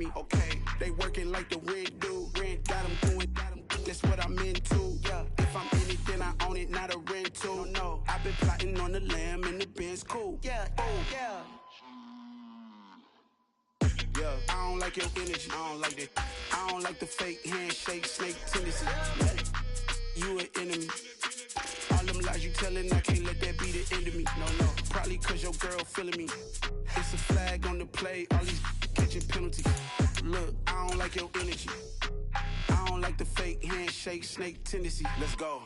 Okay, they working like the red dude. Red got them doing, that's what I'm into. Yeah, if I'm in it, then I own it, not a rental. No, I've been plotting on the lamb and the Benz cool. Yeah, oh, yeah. Yeah, I don't like your energy, I don't like that. I don't like the fake handshake, snake tendency. You an enemy. All them lies you telling, I can't let that be the end of me. No, probably cause your girl feeling me. It's a flag on the play, all these catching penalties. Look, I don't like your energy. I don't like the fake handshake, snake tendency. Let's go.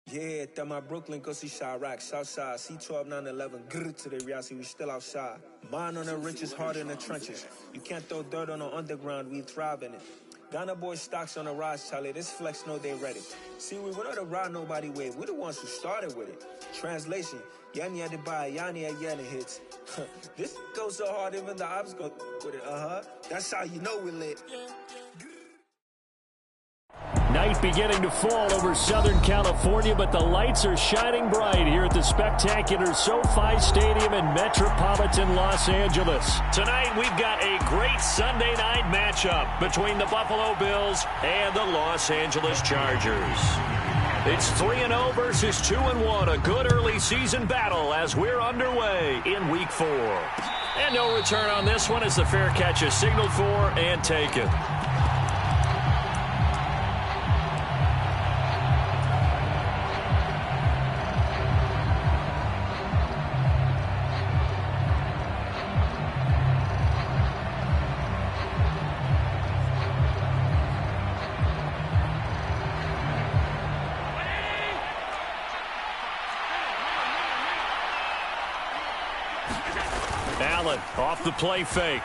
Yeah, that my Brooklyn, go see Chirac, Southside, C12, 911, grr to the reality, we still outside. Mine on the riches, hard in the trenches. You can't throw dirt on the underground, we thrive in it. Ghana boys stocks on the rise, Charlie, this flex know they ready. See, we not a ride nobody wave, we the ones who started with it. Translation, Yanni had to buy, Yanni had Yanni hits. This goes so hard, even the ops go with it, That's how you know we lit. Night beginning to fall over Southern California, but the lights are shining bright here at the spectacular SoFi Stadium in metropolitan Los Angeles. Tonight, we've got a great Sunday night matchup between the Buffalo Bills and the Los Angeles Chargers. It's 3-0 versus 2-1, a good early season battle as we're underway in Week 4. And no return on this one as the fair catch is signaled for and taken. Allen off the play fake.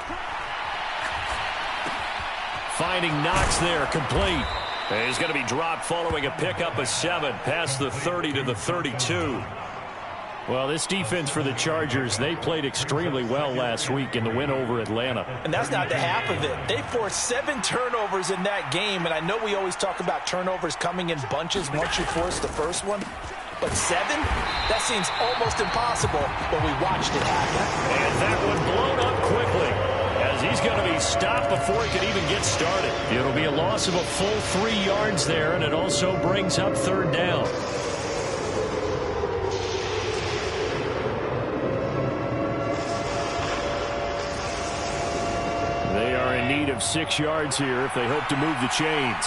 Finding Knox there, complete. And he's going to be dropped following a pickup of 7 past the 30 to the 32. Well, this defense for the Chargers, they played extremely well last week in the win over Atlanta. And that's not the half of it. They forced 7 turnovers in that game, and I know we always talk about turnovers coming in bunches once you force the first one. But 7? That seems almost impossible, but we watched it happen. And that one blown up quickly as he's going to be stopped before he could even get started. It'll be a loss of a full 3 yards there, and it also brings up 3rd down. They are in need of 6 yards here if they hope to move the chains.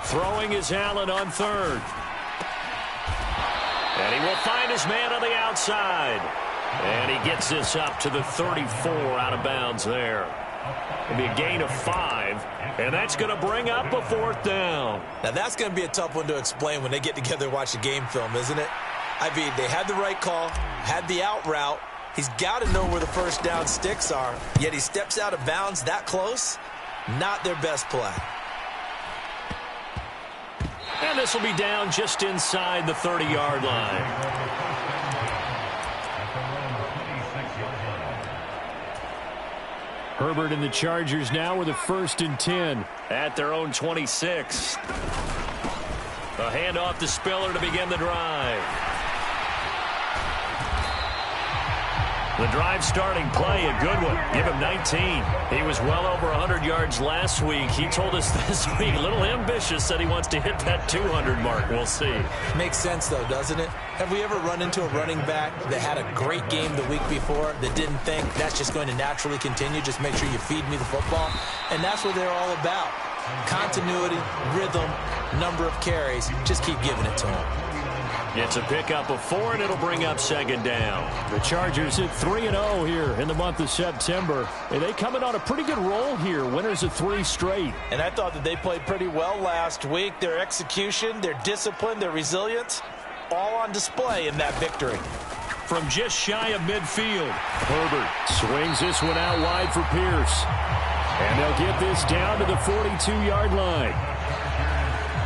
Throwing is Allen on 3rd. And he will find his man on the outside. And he gets this up to the 34 out of bounds there. It'll be a gain of 5. And that's going to bring up a 4th down. Now that's going to be a tough one to explain when they get together and watch the game film, isn't it? I mean, they had the right call, had the out route. He's got to know where the first down sticks are. Yet he steps out of bounds that close. Not their best play. And this will be down just inside the 30-yard line. Herbert and the Chargers now with a 1st and 10 at their own 26. A handoff to Spiller to begin the drive. The drive starting play, a good one. Give him 19. He was well over 100 yards last week. He told us this week, a little ambitious, said he wants to hit that 200 mark. We'll see. Makes sense, though, doesn't it? Have we ever run into a running back that had a great game the week before that didn't think that's just going to naturally continue? Just make sure you feed me the football. And that's what they're all about. Continuity, rhythm, number of carries. Just keep giving it to him. It's a pickup of 4, and it'll bring up 2nd down. The Chargers at 3-0 here in the month of September. And they coming on a pretty good roll here, winners of 3 straight. And I thought that they played pretty well last week. Their execution, their discipline, their resilience, all on display in that victory. From just shy of midfield, Herbert swings this one out wide for Pierce. And they'll get this down to the 42-yard line.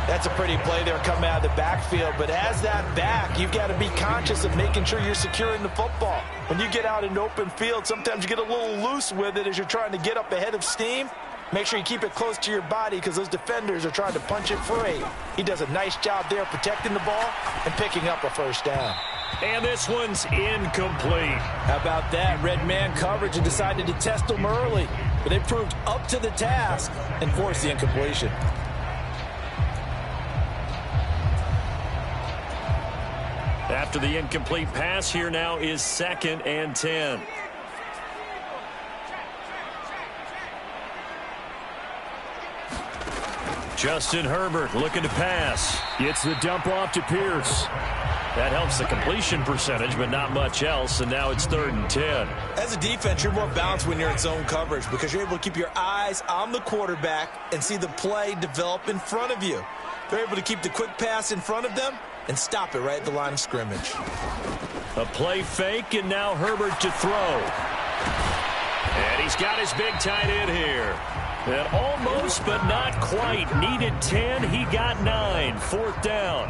That's a pretty play there coming out of the backfield. But as that back, you've got to be conscious of making sure you're securing the football. When you get out in open field, sometimes you get a little loose with it as you're trying to get up ahead of steam. Make sure you keep it close to your body because those defenders are trying to punch it free. He does a nice job there protecting the ball and picking up a 1st down. And this one's incomplete. How about that? Red man coverage and decided to test them early. But they proved up to the task and forced the incompletion. After the incomplete pass, here now is 2nd and 10. Justin Herbert looking to pass. Gets the dump off to Pierce. That helps the completion percentage, but not much else, and now it's 3rd and 10. As a defense, you're more balanced when you're in zone coverage because you're able to keep your eyes on the quarterback and see the play develop in front of you. They're able to keep the quick pass in front of them and stop it right at the line of scrimmage. A play fake, and now Herbert to throw. And he's got his big tight end here. And almost, but not quite. Needed 10, he got 9. 4th down.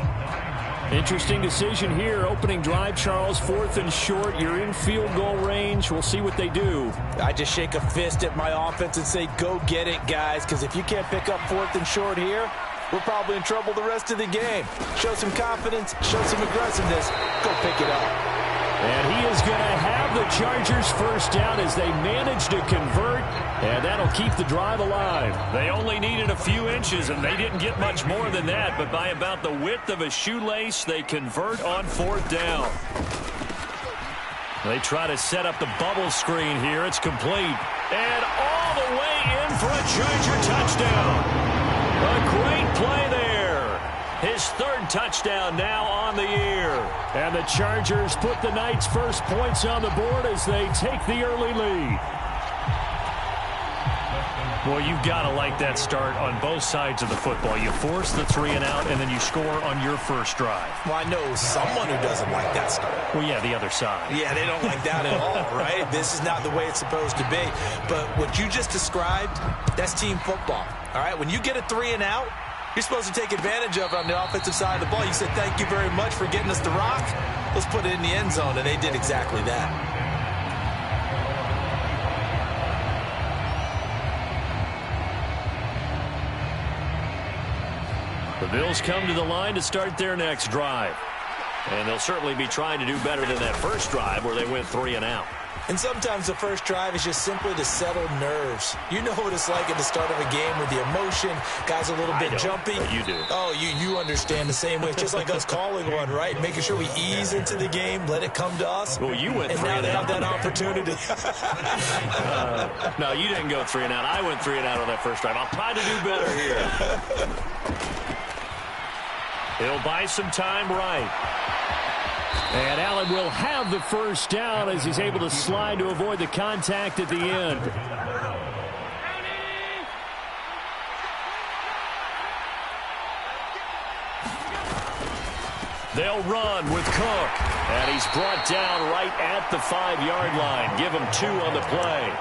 Interesting decision here. Opening drive, Charles. 4th and short. You're in field goal range. We'll see what they do. I just shake a fist at my offense and say, go get it, guys, because if you can't pick up 4th and short here, we're probably in trouble the rest of the game. Show some confidence, show some aggressiveness, go pick it up. And he is going to have the Chargers first down as they manage to convert, and that'll keep the drive alive. They only needed a few inches, and they didn't get much more than that, but by about the width of a shoelace, they convert on 4th down. They try to set up the bubble screen here. It's complete. And all the way in for a Charger touchdown. A great play there. His 3rd touchdown now on the year. And the Chargers put the Knights' first points on the board as they take the early lead. Well, you've got to like that start on both sides of the football. You force the 3 and out, and then you score on your first drive. Well, I know someone who doesn't like that start. Well, yeah, the other side. Yeah, they don't like that at all, right? This is not the way it's supposed to be. But what you just described, that's team football, all right? When you get a 3 and out, you're supposed to take advantage of it on the offensive side of the ball. You said, thank you very much for getting us the rock. Let's put it in the end zone, and they did exactly that. The Bills come to the line to start their next drive. And they'll certainly be trying to do better than that first drive where they went 3 and out. And sometimes the first drive is just simply to settle nerves. You know what it's like at the start of a game with the emotion. Guys are a little bit jumpy. But you do. Oh, you understand the same way. It's just like us calling one, right? Making sure we ease into the game, let it come to us. Well, you went 3 and out. And now they have that opportunity. No, you didn't go 3 and out. I went 3 and out on that first drive. I'll try to do better here. He'll buy some time right. And Allen will have the first down as he's able to slide to avoid the contact at the end. They'll run with Cook. And he's brought down right at the 5-yard line. Give him 2 on the play.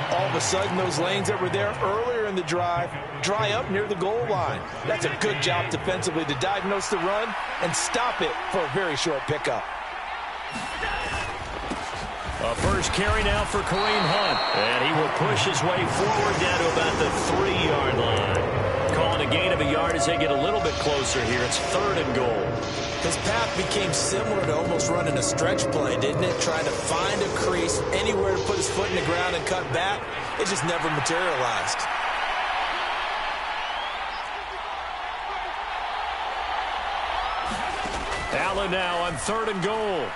All of a sudden, those lanes that were there earlier in the drive dry up near the goal line. That's a good job defensively to diagnose the run and stop it for a very short pickup. A first carry now for Kareem Hunt. And he will push his way forward down to about the 3-yard line. Calling a gain of a yard as they get a little bit closer here. It's 3rd and goal. His path became similar to almost running a stretch play, didn't it? Trying to find a crease, anywhere to put his foot in the ground and cut back. It just never materialized. Allen now on 3rd and goal.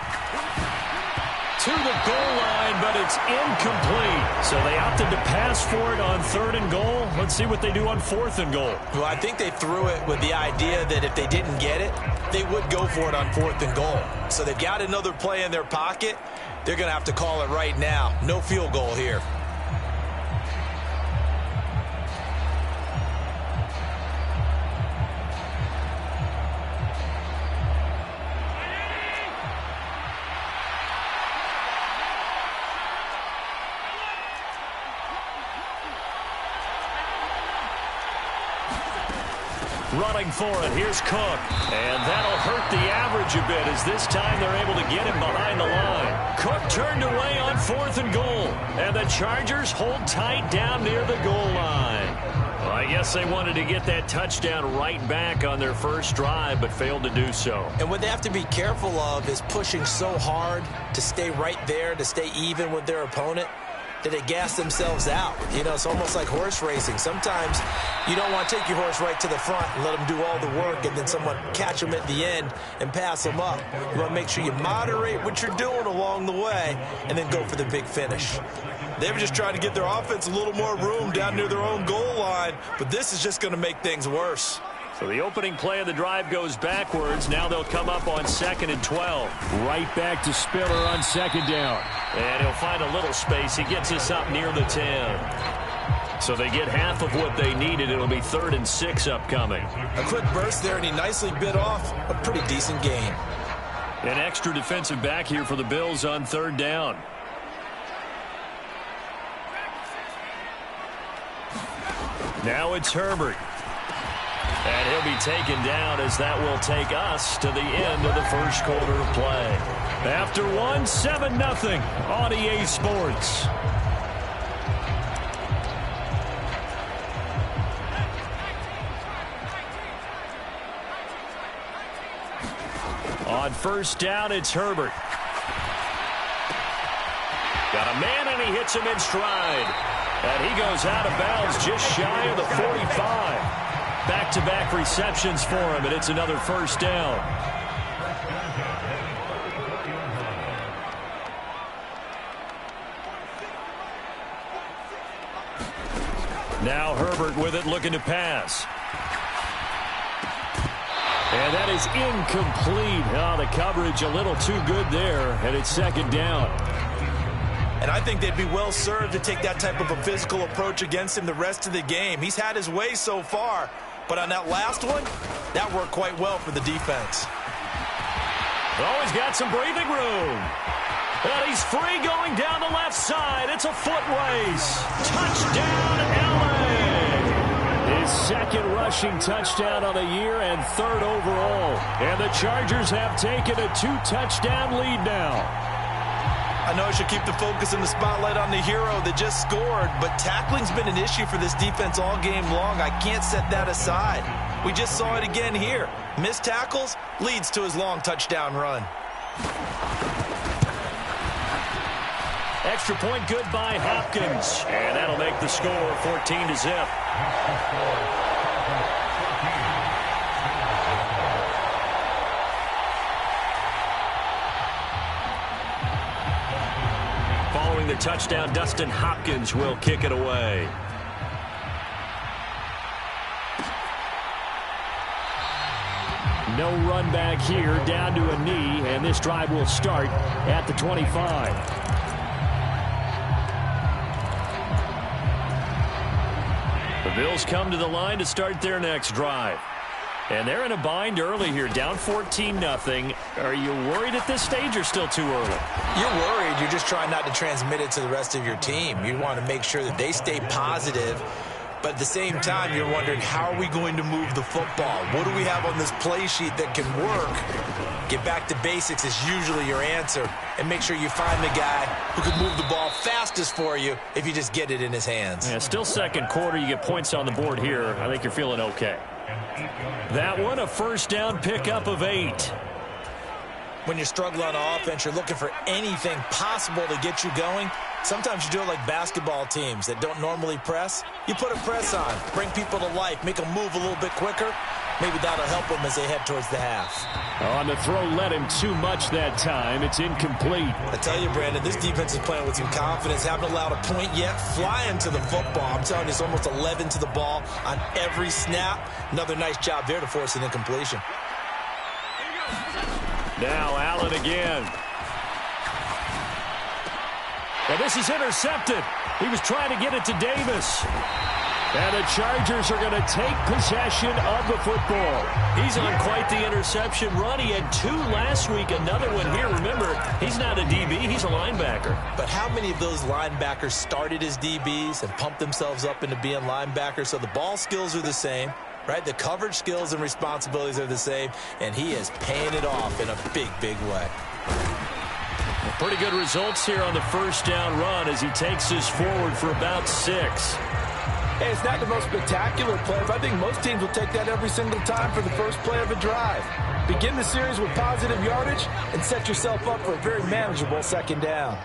To the goal line, but it's incomplete. So they opted to pass for it on 3rd and goal. Let's see what they do on 4th and goal. Well, I think they threw it with the idea that if they didn't get it, they would go for it on 4th and goal. So they've got another play in their pocket. They're going to have to call it right now. No field goal here. Running for it, here's Cook. And that'll hurt the average a bit as this time they're able to get him behind the line. Cook turned away on 4th and goal. And the Chargers hold tight down near the goal line. Well, I guess they wanted to get that touchdown right back on their first drive, but failed to do so. And what they have to be careful of is pushing so hard to stay right there, to stay even with their opponent, that they gas themselves out. You know, it's almost like horse racing. Sometimes you don't want to take your horse right to the front and let them do all the work and then someone catch them at the end and pass them up. You want to make sure you moderate what you're doing along the way and then go for the big finish. They were just trying to get their offense a little more room down near their own goal line, but this is just going to make things worse. So the opening play of the drive goes backwards. Now they'll come up on 2nd and 12. Right back to Spiller on 2nd down. And he'll find a little space. He gets us up near the 10. So they get half of what they needed. It'll be 3rd and 6 upcoming. A quick burst there, and he nicely bit off a pretty decent gain. An extra defensive back here for the Bills on 3rd down. Now it's Herbert. And he'll be taken down as that will take us to the end of the first quarter of play. After one, 7-0 on EA Sports. On 1st down, it's Herbert. Got a man, and he hits him in stride. And he goes out of bounds just shy of the 45. Back-to-back receptions for him, and it's another 1st down. Now Herbert with it, looking to pass. And that is incomplete. Oh, the coverage a little too good there, and it's 2nd down. And I think they'd be well served to take that type of a physical approach against him the rest of the game. He's had his way so far, but on that last one, that worked quite well for the defense. Oh, he's got some breathing room. And he's free going down the left side. It's a foot race. Touchdown, LA. His 2nd rushing touchdown of the year and 3rd overall. And the Chargers have taken a 2-touchdown lead now. I know I should keep the focus and the spotlight on the hero that just scored, but tackling's been an issue for this defense all game long. I can't set that aside. We just saw it again here. Missed tackles leads to his long touchdown run. Extra point good by Hopkins. And that'll make the score 14-0. Following the touchdown, Dustin Hopkins will kick it away. No run back here, down to a knee, and this drive will start at the 25. The Bills come to the line to start their next drive. And they're in a bind early here, down 14-0. Are you worried at this stage or still too early? You're worried. You're just trying not to transmit it to the rest of your team. You want to make sure that they stay positive. But at the same time, you're wondering, how are we going to move the football? What do we have on this play sheet that can work? Get back to basics is usually your answer. And make sure you find the guy who can move the ball fastest for you if you just get it in his hands. Yeah, still 2nd quarter. You get points on the board here. I think you're feeling okay. That one, a 1st down pickup of 8. When you're struggling on offense, you're looking for anything possible to get you going. Sometimes you do it like basketball teams that don't normally press. You put a press on, bring people to life, make them move a little bit quicker. Maybe that'll help them as they head towards the half. On the throw, led him too much that time. It's incomplete. I tell you, Brandon, this defense is playing with some confidence. Haven't allowed a point yet. Flying to the football. I'm telling you, it's almost 11 to the ball on every snap. Another nice job there to force an incompletion. Now Allen again. And this is intercepted. He was trying to get it to Davis. And the Chargers are going to take possession of the football. He's on quite the interception run. He had 2 last week, another one here. Remember, he's not a DB, he's a linebacker. But how many of those linebackers started as DBs and pumped themselves up into being linebackers? So the ball skills are the same, right? The coverage skills and responsibilities are the same, and he is paying it off in a big, big way. Pretty good results here on the 1st down run as he takes us forward for about 6. Hey, it's not the most spectacular play, but I think most teams will take that every single time for the first play of a drive. Begin the series with positive yardage and set yourself up for a very manageable second down.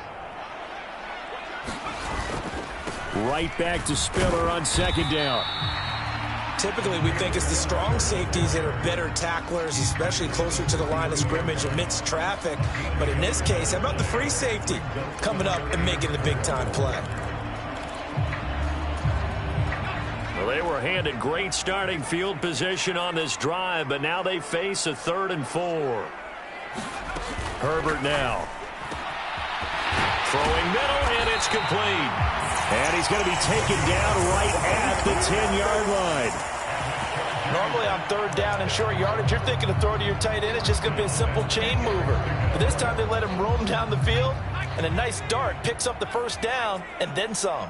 Right back to Spiller on second down. Typically, we think it's the strong safeties that are better tacklers, especially closer to the line of scrimmage amidst traffic. But in this case, how about the free safety coming up and making the big-time play? Well, they were handed great starting field position on this drive, but now they face a 3rd and 4. Herbert now. Throwing middle, and it's complete. And he's going to be taken down right at the 10-yard line. Normally on 3rd down and short yardage, you're thinking to throw to your tight end. It's just going to be a simple chain mover. But this time they let him roam down the field, and a nice dart picks up the first down and then some.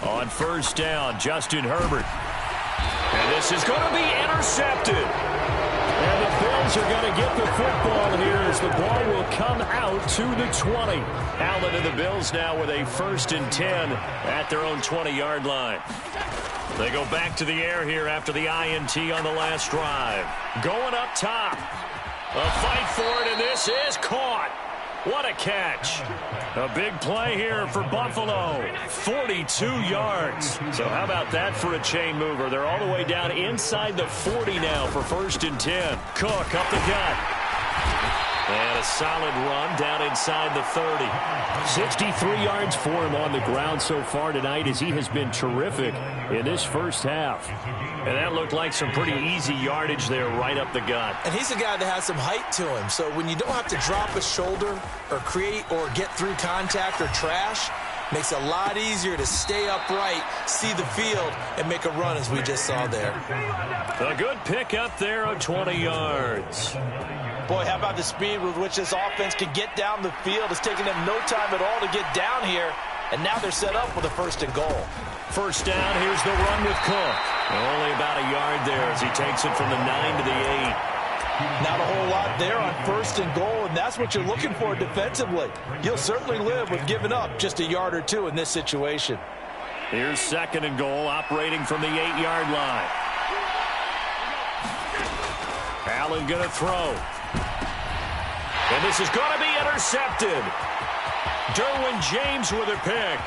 On 1st down, Justin Herbert. And this is going to be intercepted. And the Bills are going to get the football here as the ball will come out to the 20. Allen and the Bills now with a 1st and 10 at their own 20-yard line. They go back to the air here after the INT on the last drive. Going up top. A fight for it, and this is caught. What a catch. A big play here for Buffalo. 42 yards. So how about that for a chain mover? They're all the way down inside the 40 now for 1st and 10. Cook up the gut. And a solid run down inside the 30. 63 yards for him on the ground so far tonight as he has been terrific in this first half. And that looked like some pretty easy yardage there right up the gut. And he's a guy that has some height to him. So when you don't have to drop a shoulder or create or get through contact or trash, makes it a lot easier to stay upright, see the field, and make a run as we just saw there. A good pick up there of 20 yards. Boy, how about the speed with which this offense can get down the field? It's taking them no time at all to get down here, and now they're set up with a 1st and goal. 1st down, here's the run with Cook. Only about a yard there as he takes it from the 9 to the 8. Not a whole lot there on 1st and goal, and that's what you're looking for defensively. You'll certainly live with giving up just a yard or two in this situation. Here's 2nd and goal, operating from the 8-yard line. Allen going to throw. And this is going to be intercepted. Derwin James with a pick.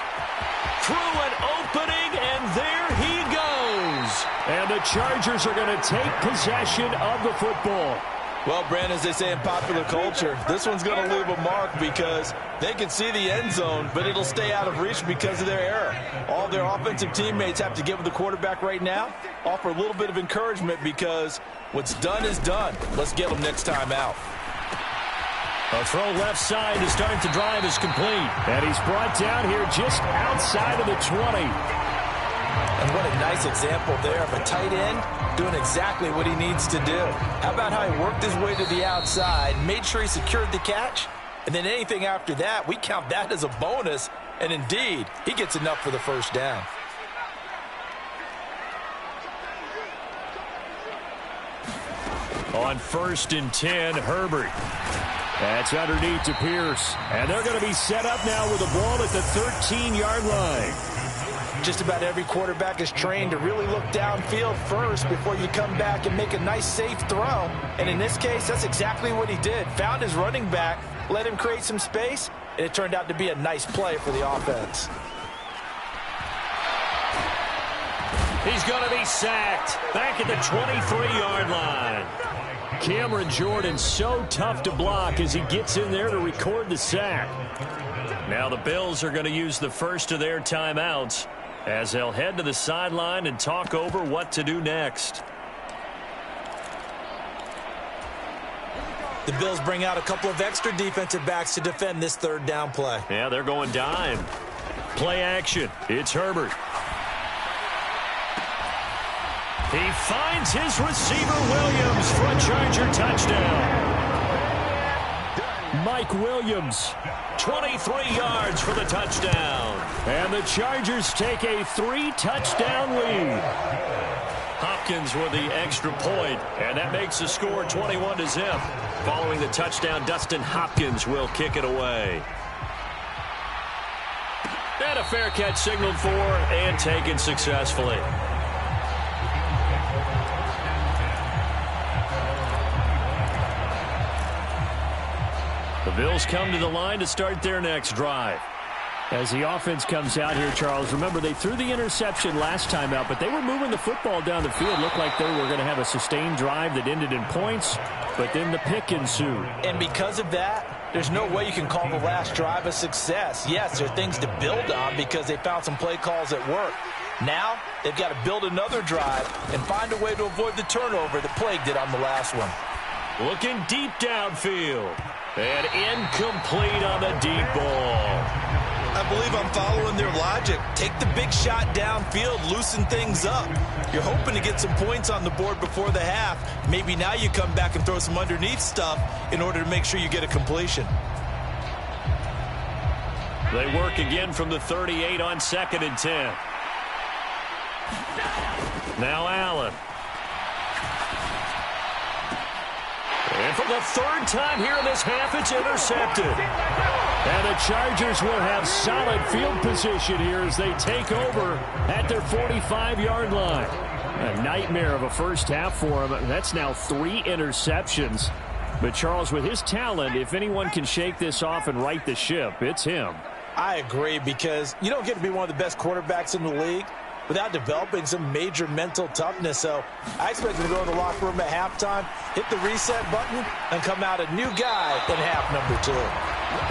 Through an opening, and there he goes. And the Chargers are going to take possession of the football. Well, Brandon, as they say in popular culture, this one's going to leave a mark because they can see the end zone, but it'll stay out of reach because of their error. All their offensive teammates have to give the quarterback right now, offer a little bit of encouragement because what's done is done. Let's get them next time out. A throw left side to start the drive is complete. And he's brought down here just outside of the 20. And what a nice example there of a tight end doing exactly what he needs to do. How about how he worked his way to the outside, made sure he secured the catch, and then anything after that, we count that as a bonus. And indeed, he gets enough for the 1st down. On 1st and 10, Herbert. That's underneath to Pierce. And they're going to be set up now with the ball at the 13-yard line. Just about every quarterback is trained to really look downfield first before you come back and make a nice, safe throw. And in this case, that's exactly what he did. Found his running back, let him create some space, and it turned out to be a nice play for the offense. He's going to be sacked back at the 23-yard line. Cameron Jordan so tough to block as he gets in there to record the sack. Now the Bills are going to use the first of their timeouts as they'll head to the sideline and talk over what to do next. The Bills bring out a couple of extra defensive backs to defend this 3rd down play. Yeah, they're going dime. Play action. It's Herbert. He finds his receiver Williams for a Charger touchdown. Mike Williams, 23 yards for the touchdown. And the Chargers take a 3-touchdown lead. Hopkins with the extra point, and that makes the score 21-0. Following the touchdown, Dustin Hopkins will kick it away. And a fair catch signaled for and taken successfully. The Bills come to the line to start their next drive. As the offense comes out here, Charles, remember they threw the interception last time out, but they were moving the football down the field. Looked like they were going to have a sustained drive that ended in points, but then the pick ensued. And because of that, there's no way you can call the last drive a success. Yes, there are things to build on because they found some play calls that work. Now, they've got to build another drive and find a way to avoid the turnover that plagued it on the last one. Looking deep downfield. And incomplete on the deep ball. I believe I'm following their logic. Take the big shot downfield, loosen things up. You're hoping to get some points on the board before the half. Maybe now you come back and throw some underneath stuff in order to make sure you get a completion. They work again from the 38 on 2nd and 10. Now Allen. And for the third time here in this half, it's intercepted. And the Chargers will have solid field position here as they take over at their 45-yard line. A nightmare of a first half for him. That's now 3 interceptions. But Charles, with his talent, if anyone can shake this off and right the ship, it's him. I agree, because you don't get to be one of the best quarterbacks in the league without developing some major mental toughness. So I expect him to go to the locker room at halftime, hit the reset button, and come out a new guy in half number 2.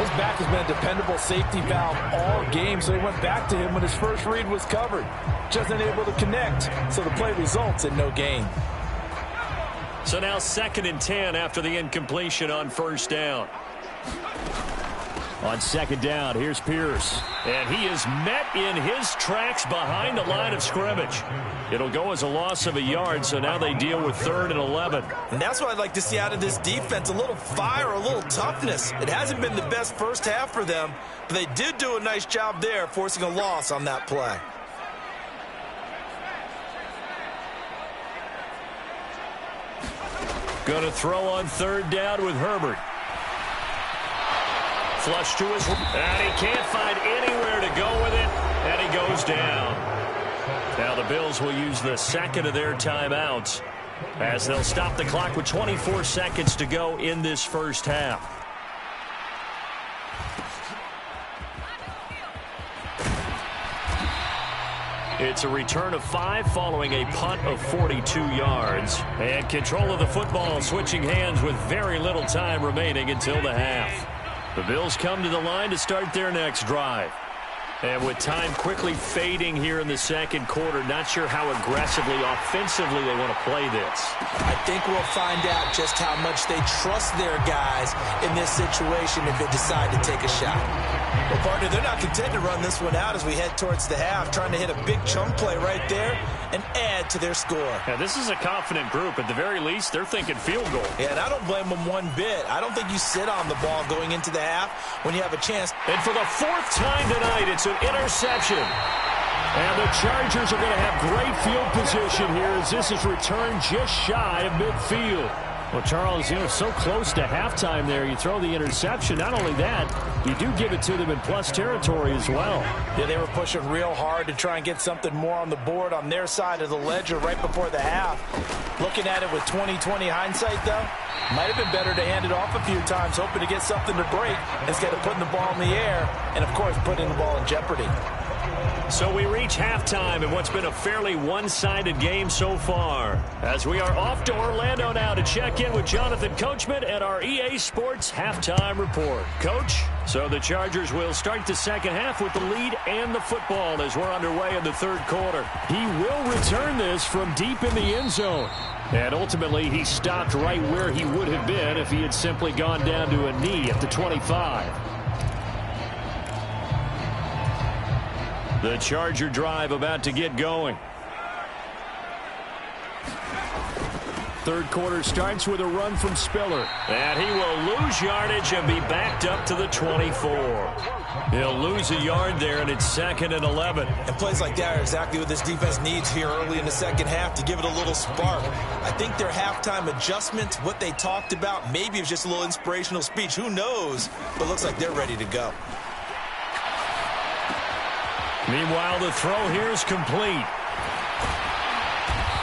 His back has been a dependable safety valve all game, so he went back to him when his first read was covered. Just unable to connect, so the play results in no gain. So now 2nd and 10 after the incompletion on first down. On 2nd down, here's Pierce. And he is met in his tracks behind the line of scrimmage. It'll go as a loss of a yard, so now they deal with 3rd and 11. And that's what I'd like to see out of this defense, a little fire, a little toughness. It hasn't been the best first half for them, but they did do a nice job there, forcing a loss on that play. Going to throw on 3rd down with Herbert. Flush to his, and he can't find anywhere to go with it, and he goes down. Now the Bills will use the second of their timeouts as they'll stop the clock with 24 seconds to go in this first half. It's a return of 5 following a punt of 42 yards. And control of the football switching hands with very little time remaining until the half. The Bills come to the line to start their next drive. And with time quickly fading here in the second quarter, not sure how aggressively, offensively they want to play this. I think we'll find out just how much they trust their guys in this situation if they decide to take a shot. Well, partner, they're not content to run this one out as we head towards the half, trying to hit a big chunk play right there and add to their score. Yeah, this is a confident group. At the very least, they're thinking field goal. Yeah, and I don't blame them one bit. I don't think you sit on the ball going into the half when you have a chance. And for the 4th time tonight, it's an interception. And the Chargers are going to have great field position here as this is returned just shy of midfield. Well, Charles, so close to halftime there. You throw the interception. Not only that, you do give it to them in plus territory as well. Yeah, they were pushing real hard to try and get something more on the board on their side of the ledger right before the half. Looking at it with 20/20 hindsight, though, might have been better to hand it off a few times, hoping to get something to break instead of putting the ball in the air and, of course, putting the ball in jeopardy. So we reach halftime in what's been a fairly one-sided game so far. As we are off to Orlando now to check in with Jonathan Coachman at our EA Sports Halftime Report. Coach, so the Chargers will start the second half with the lead and the football as we're underway in the third quarter. He will return this from deep in the end zone. And ultimately, he stopped right where he would have been if he had simply gone down to a knee at the 25. The Charger drive about to get going. Third quarter starts with a run from Spiller. And he will lose yardage and be backed up to the 24. He'll lose a yard there, and it's 2nd and 11. And plays like that are exactly what this defense needs here early in the second half to give it a little spark. I think their halftime adjustment, what they talked about, maybe it was just a little inspirational speech. Who knows? But it looks like they're ready to go. Meanwhile, the throw here is complete.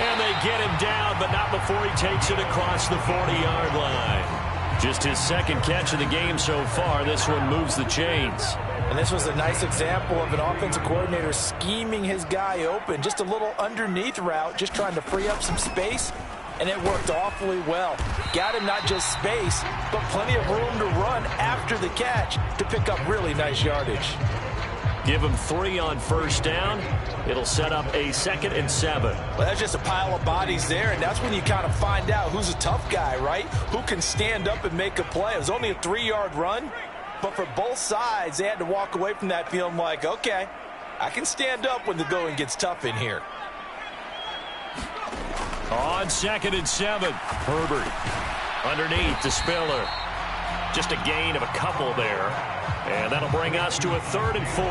And they get him down, but not before he takes it across the 40-yard line. Just his second catch of the game so far. This one moves the chains. And this was a nice example of an offensive coordinator scheming his guy open. Just a little underneath route, just trying to free up some space. And it worked awfully well. Got him not just space, but plenty of room to run after the catch to pick up really nice yardage. Give him 3 on first down. It'll set up a 2nd and 7. Well, that's just a pile of bodies there, and that's when you kind of find out who's a tough guy, right? Who can stand up and make a play. It was only a 3-yard run, but for both sides, they had to walk away from that feeling like, okay, I can stand up when the going gets tough in here. On 2nd and 7, Herbert underneath to Spiller. Just a gain of a couple there. And that'll bring us to a 3rd and 4.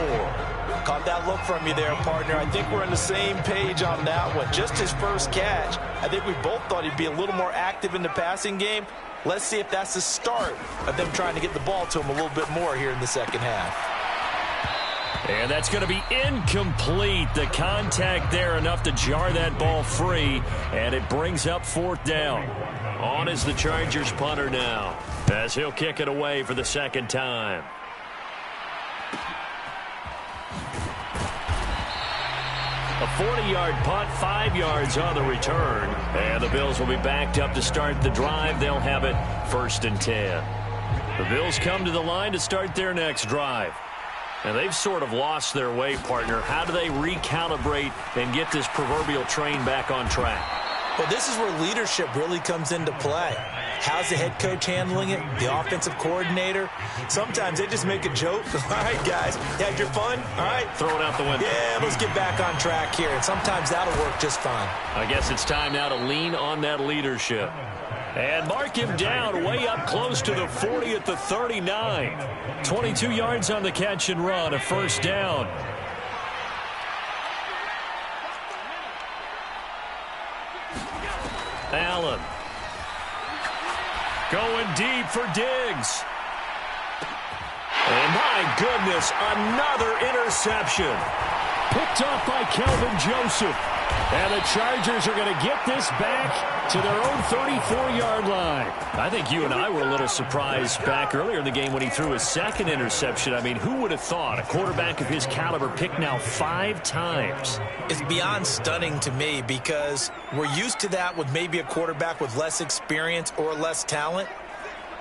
Caught that look from you there, partner. I think we're on the same page on that one. Just his first catch. I think we both thought he'd be a little more active in the passing game. Let's see if that's the start of them trying to get the ball to him a little bit more here in the second half. And that's going to be incomplete. The contact there enough to jar that ball free, and it brings up 4th down. On is the Chargers punter now, as he'll kick it away for the 2nd time. A 40-yard punt, 5 yards on the return. And the Bills will be backed up to start the drive. They'll have it 1st and 10. The Bills come to the line to start their next drive. And they've sort of lost their way, partner. How do they recalibrate and get this proverbial train back on track? Well, this is where leadership really comes into play. How's the head coach handling it? The offensive coordinator? Sometimes they just make a joke. All right, guys, you had your fun? All right. Throw it out the window. Yeah, let's get back on track here. And sometimes that'll work just fine. I guess it's time now to lean on that leadership. And mark him down way up close to the 40 at the 39. 22 yards on the catch and run, a 1st down. Allen. Going deep for Diggs. And my goodness, another interception. Picked off by Kelvin Joseph. And the Chargers are going to get this back to their own 34-yard line. I think you and I were a little surprised back earlier in the game when he threw his 2nd interception. I mean, who would have thought a quarterback of his caliber picked now 5 times? It's beyond stunning to me because we're used to that with maybe a quarterback with less experience or less talent.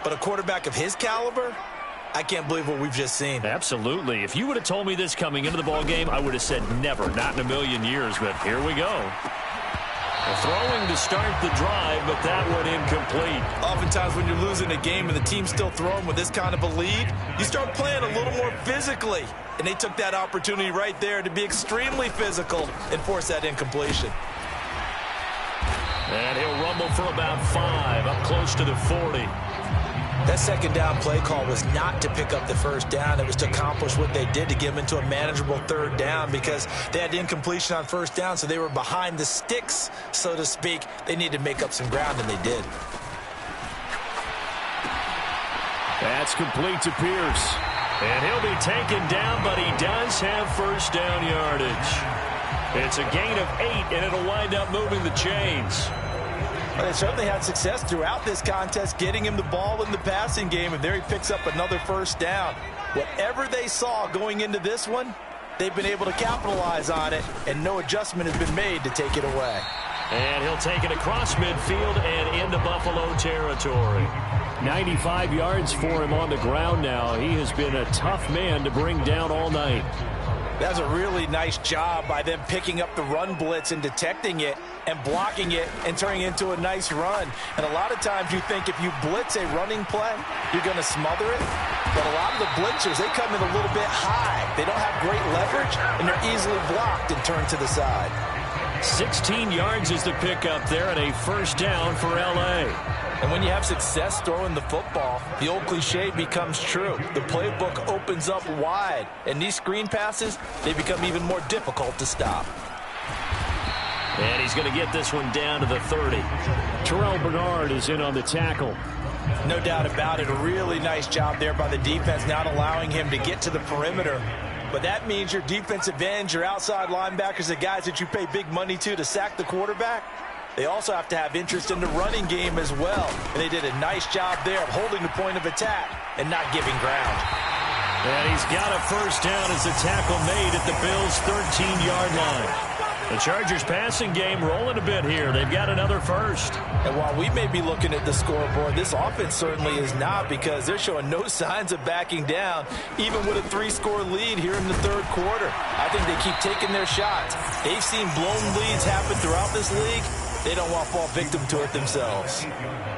But a quarterback of his caliber, I can't believe what we've just seen. Absolutely. If you would have told me this coming into the ball game, I would have said never, not in a million years. But here we go. Throwing to start the drive, but that one incomplete. Oftentimes when you're losing a game and the team's still throwing with this kind of a lead, you start playing a little more physically. And they took that opportunity right there to be extremely physical and force that incompletion. And he'll rumble for about 5, up close to the 40. That 2nd down play call was not to pick up the 1st down. It was to accomplish what they did, to get them into a manageable 3rd down, because they had incompletion on 1st down, so they were behind the sticks, so to speak. They needed to make up some ground, and they did. That's complete to Pierce. And he'll be taken down, but he does have 1st down yardage. It's a gain of 8, and it'll wind up moving the chains. Well, they certainly had success throughout this contest, getting him the ball in the passing game, and there he picks up another 1st down. Whatever they saw going into this one, they've been able to capitalize on it, and no adjustment has been made to take it away. And he'll take it across midfield and into Buffalo territory. 95 yards for him on the ground now. He has been a tough man to bring down all night. That's a really nice job by them picking up the run blitz and detecting it and blocking it and turning it into a nice run. And a lot of times you think if you blitz a running play, you're going to smother it. But a lot of the blitzers, they come in a little bit high. They don't have great leverage, and they're easily blocked and turned to the side. 16 yards is the pickup there, and a 1st down for L.A. And when you have success throwing the football, the old cliche becomes true. The playbook opens up wide, and these screen passes, they become even more difficult to stop. And he's going to get this one down to the 30. Terrell Bernard is in on the tackle. No doubt about it. A really nice job there by the defense, not allowing him to get to the perimeter. But that means your defensive ends, your outside linebackers, the guys that you pay big money to sack the quarterback, they also have to have interest in the running game as well. And they did a nice job there of holding the point of attack and not giving ground. And he's got a first down as the tackle made at the Bills' 13-yard line. The Chargers passing game rolling a bit here. They've got another first. And while we may be looking at the scoreboard, this offense certainly is not, because they're showing no signs of backing down, even with a 3-score lead here in the third quarter. I think they keep taking their shots. They've seen blown leads happen throughout this league. They don't want to fall victim to it themselves.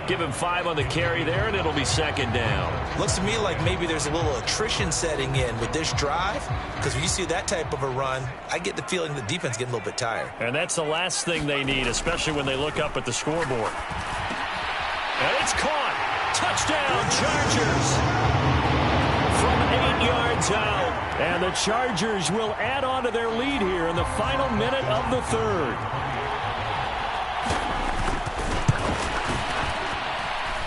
Give him 5 on the carry there, and it'll be second down. Looks to me like maybe there's a little attrition setting in with this drive, because when you see that type of a run, I get the feeling the defense getting a little bit tired. And that's the last thing they need, especially when they look up at the scoreboard. And it's caught. Touchdown, Chargers. From 8 yards out. And the Chargers will add on to their lead here in the final minute of the third.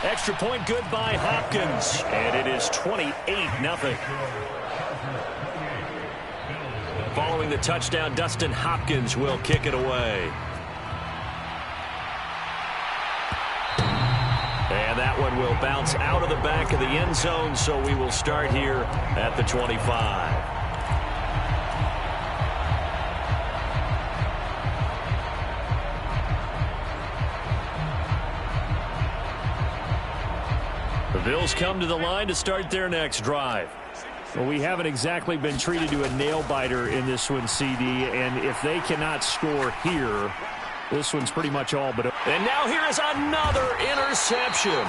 Extra point good by Hopkins. And it is 28-0. Following the touchdown, Dustin Hopkins will kick it away. And that one will bounce out of the back of the end zone, so we will start here at the 25. The Bills come to the line to start their next drive. Well, we haven't exactly been treated to a nail-biter in this one, CD, and if they cannot score here, this one's pretty much all but... And now here is another interception.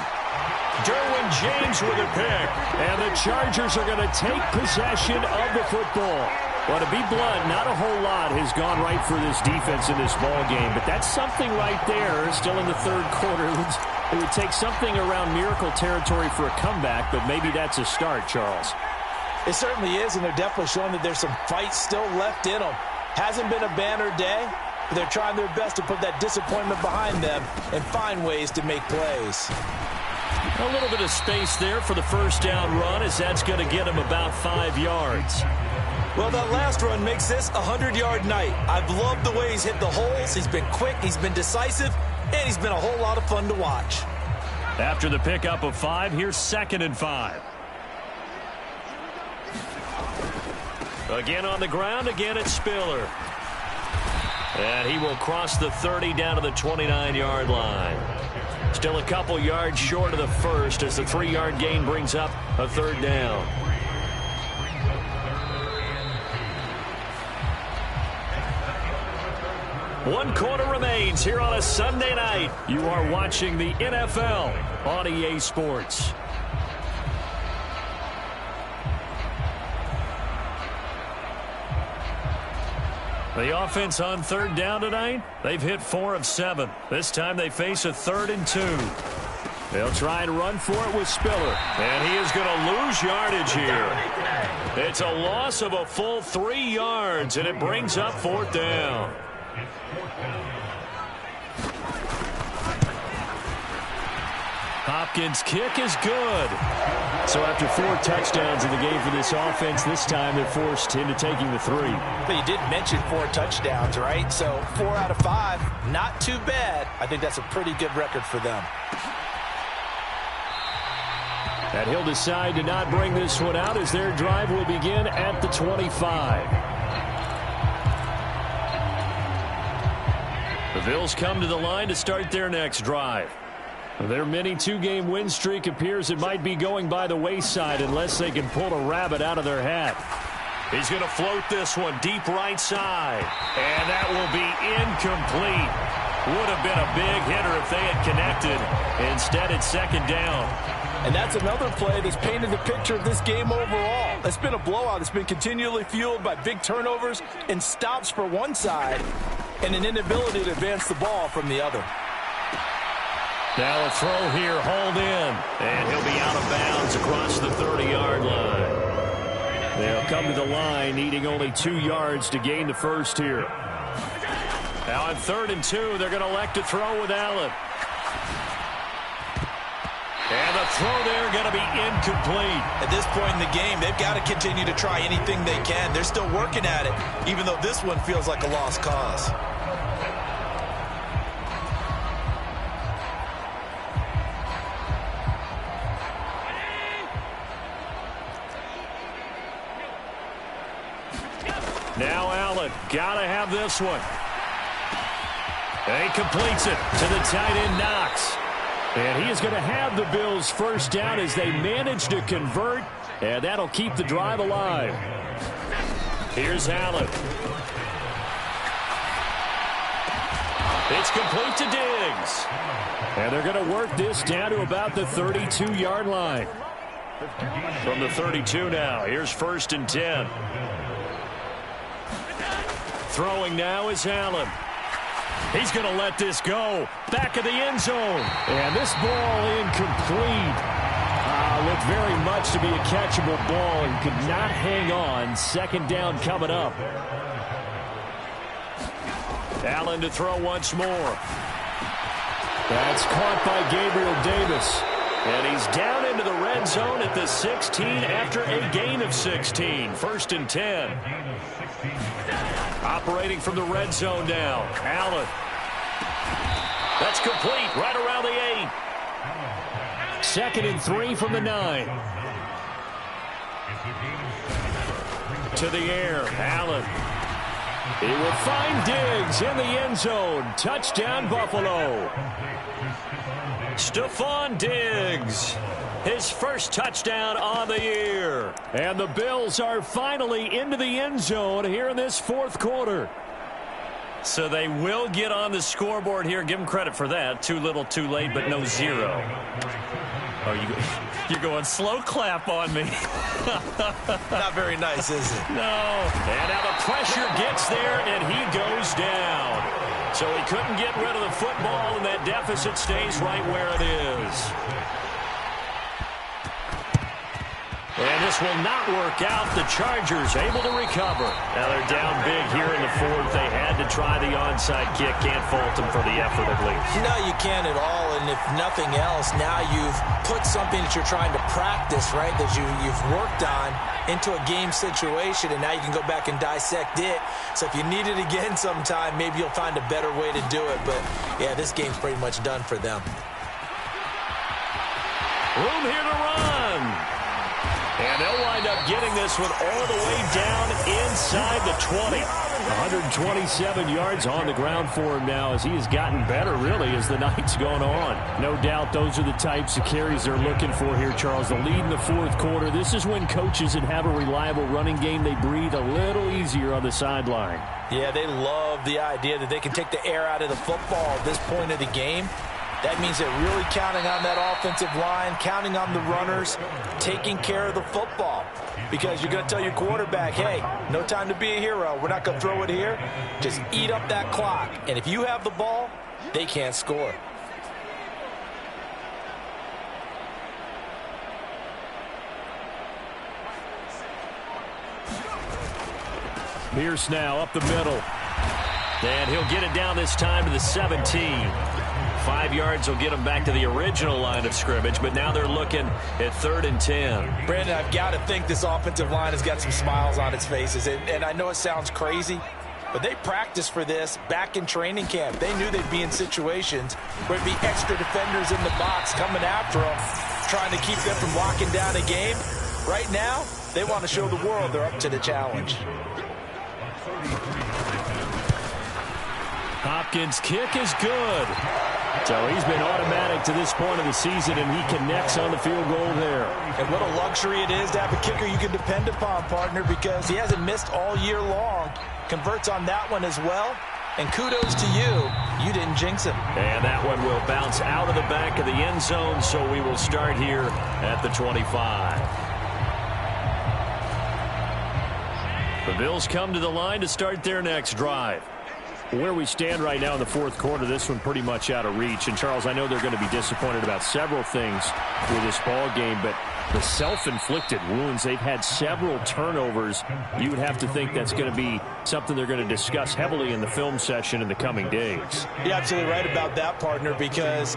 Derwin James with a pick, and the Chargers are going to take possession of the football. Well, to be blunt, not a whole lot has gone right for this defense in this ball game, but that's something right there, still in the third quarter. It would take something around miracle territory for a comeback, but maybe that's a start, Charles. It certainly is, and they're definitely showing that there's some fight still left in them. Hasn't been a banner day, but they're trying their best to put that disappointment behind them and find ways to make plays. A little bit of space there for the first down run, as that's going to get him about 5 yards. Well, that last run makes this a 100-yard night. I've loved the way he's hit the holes. He's been quick, he's been decisive, and he's been a whole lot of fun to watch. After the pickup of 5, here's 2nd and 5. Again on the ground, again it's Spiller. And he will cross the 30 down to the 29-yard line. Still a couple yards short of the first as the 3-yard gain brings up a third down. One quarter remains here on a Sunday night. You are watching the NFL on EA Sports. The offense on third down tonight, they've hit 4 of 7. This time they face a 3rd and 2. They'll try and run for it with Spiller. And he is going to lose yardage here. It's a loss of a full 3 yards, and it brings up 4th down. Hopkins' kick is good. So after 4 touchdowns in the game for this offense, this time they're forced into taking the 3. But you did mention 4 touchdowns, right? So 4 out of 5, not too bad. I think that's a pretty good record for them. And he'll decide to not bring this one out as their drive will begin at the 25. The Bills come to the line to start their next drive. Their mini 2-game win streak appears it might be going by the wayside unless they can pull a rabbit out of their hat. He's going to float this one deep right side. And that will be incomplete. Would have been a big hitter if they had connected. Instead, it's 2nd down. And that's another play that's painted the picture of this game overall. It's been a blowout. It's been continually fueled by big turnovers and stops for one side and an inability to advance the ball from the other. Now a throw here, hauled in. And he'll be out of bounds across the 30-yard line. They'll come to the line, needing only 2 yards to gain the first here. Now on 3rd and 2, they're going to elect to throw with Allen. And the throw there going to be incomplete. At this point in the game, they've got to continue to try anything they can. They're still working at it, even though this one feels like a lost cause. Now Allen, gotta have this one. And he completes it to the tight end Knox. And he is going to have the Bills first down as they manage to convert, and that'll keep the drive alive. Here's Allen. It's complete to Diggs. And they're going to work this down to about the 32-yard line. From the 32 now, here's 1st and 10. Throwing now is Allen. He's going to let this go. Back of the end zone. And this ball incomplete. Looked very much to be a catchable ball and could not hang on. 2nd down coming up. Allen to throw once more. That's caught by Gabriel Davis. And he's down into the red zone at the 16 after a gain of 16. 1st and 10. Operating from the red zone now. Allen. That's complete right around the 8. 2nd and 3 from the 9. To the air. Allen. He will find Diggs in the end zone. Touchdown, Buffalo. Stephon Diggs. His first touchdown on the year. And the Bills are finally into the end zone here in this 4th quarter. So they will get on the scoreboard here. Give them credit for that. Too little, too late, but no 0. Oh, you're going slow clap on me. Not very nice, is it? No. And now the pressure gets there, and he goes down. So he couldn't get rid of the football, and that deficit stays right where it is. And this will not work out. The Chargers able to recover. Now they're down big here in the 4th. They had to try the onside kick. Can't fault them for the effort at least. No, you can't at all. And if nothing else, now you've put something that you're trying to practice, right, that you've worked on into a game situation, and now you can go back and dissect it. So if you need it again sometime, maybe you'll find a better way to do it. But, yeah, this game's pretty much done for them. Room here to run. And they'll wind up getting this one all the way down inside the 20. 127 yards on the ground for him now as he has gotten better, really, as the night's gone on. No doubt those are the types of carries they're looking for here, Charles. The lead in the 4th quarter. This is when coaches that have a reliable running game, they breathe a little easier on the sideline. Yeah, they love the idea that they can take the air out of the football at this point of the game. That means they're really counting on that offensive line, counting on the runners, taking care of the football. Because you're going to tell your quarterback, hey, no time to be a hero. We're not going to throw it here. Just eat up that clock. And if you have the ball, they can't score. Pierce now up the middle. And he'll get it down this time to the 17. 5 yards will get them back to the original line of scrimmage, but now they're looking at 3rd and 10. Brandon, I've got to think this offensive line has got some smiles on its faces. And I know it sounds crazy, but they practiced for this back in training camp. They knew they'd be in situations where it'd be extra defenders in the box coming after them, trying to keep them from locking down a game. Right now, they want to show the world they're up to the challenge. Hopkins' kick is good. So he's been automatic to this point of the season, and he connects on the field goal there. And what a luxury it is to have a kicker you can depend upon, partner, because he hasn't missed all year long. Converts on that one as well. And kudos to you. You didn't jinx him. And that one will bounce out of the back of the end zone, so we will start here at the 25. The Bills come to the line to start their next drive. Where we stand right now in the 4th quarter, this one pretty much out of reach. And, Charles, I know they're going to be disappointed about several things with this ball game, but the self-inflicted wounds. They've had several turnovers. You would have to think that's going to be something they're going to discuss heavily in the film session in the coming days. You're absolutely right about that, partner, because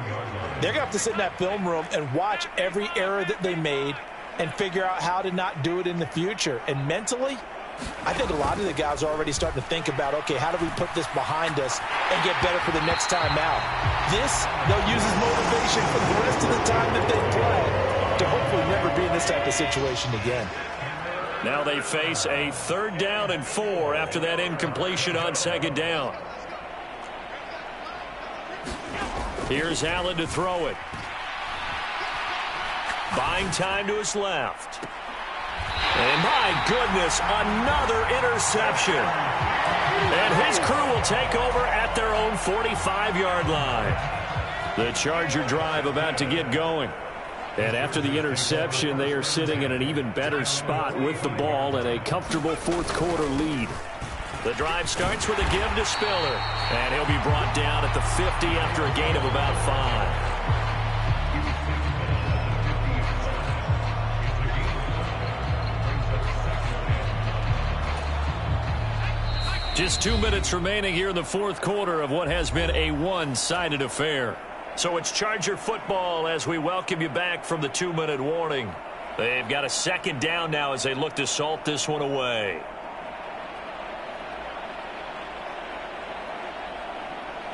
they're going to have to sit in that film room and watch every error that they made and figure out how to not do it in the future. And mentally, I think a lot of the guys are already starting to think about, okay, how do we put this behind us and get better for the next time out? This, they'll use as motivation for the rest of the time that they play to hopefully never be in this type of situation again. Now they face a 3rd down and 4 after that incompletion on 2nd down. Here's Allen to throw it. Buying time to his left. And my goodness, another interception. And his crew will take over at their own 45-yard line. The Charger drive about to get going. And after the interception, they are sitting in an even better spot with the ball and a comfortable 4th quarter lead. The drive starts with a give to Spiller. And he'll be brought down at the 50 after a gain of about 5. Just 2 minutes remaining here in the 4th quarter of what has been a one-sided affair. So it's Charger football as we welcome you back from the 2-minute warning. They've got a 2nd down now as they look to salt this one away.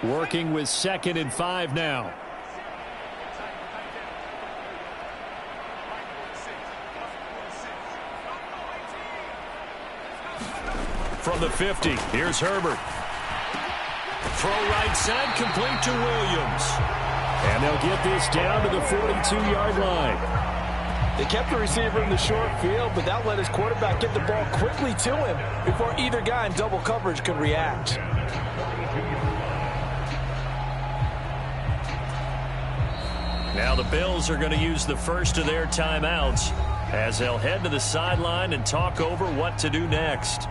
Working with 2nd and 5 now. From the 50, here's Herbert. Throw right side, complete to Williams. And they'll get this down to the 42-yard line. They kept the receiver in the short field, but that let his quarterback get the ball quickly to him before either guy in double coverage could react. Now the Bills are going to use the first of their timeouts as they'll head to the sideline and talk over what to do next.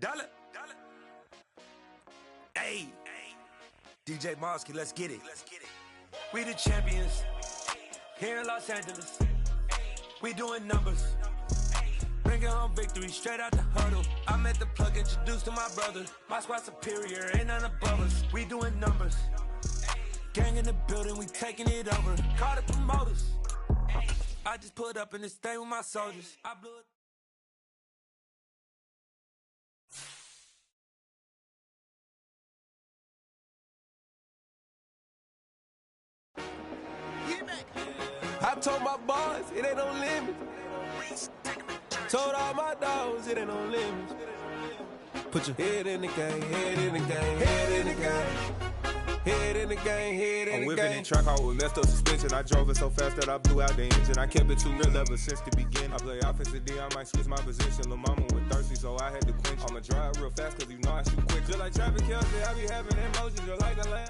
Dollar. Hey, DJ Mosky, let's get it. We the champions here in Los Angeles. We doing numbers. Bringing home victory straight out the huddle. I met the plug, introduced to my brother. My squad superior, ain't none above us. We doing numbers. Gang in the building, we taking it over. Call the promoters. I just put up in this thing with my soldiers. I blew it. I told my boys, it ain't no limit. Told all my dogs, it ain't no limit. Put your head in the game, head in the game, head in the game. Head in the game, head in the game. I'm whipping in track hall with messed up suspension. I drove it so fast that I blew out the engine. I kept it too real ever since the beginning. I play offensive D, I might switch my position. Lil' mama was thirsty, so I had to quench. I'ma drive real fast, cause you know I shoot quick. Just like Travis Kelce, I be having emotions just like the lamb.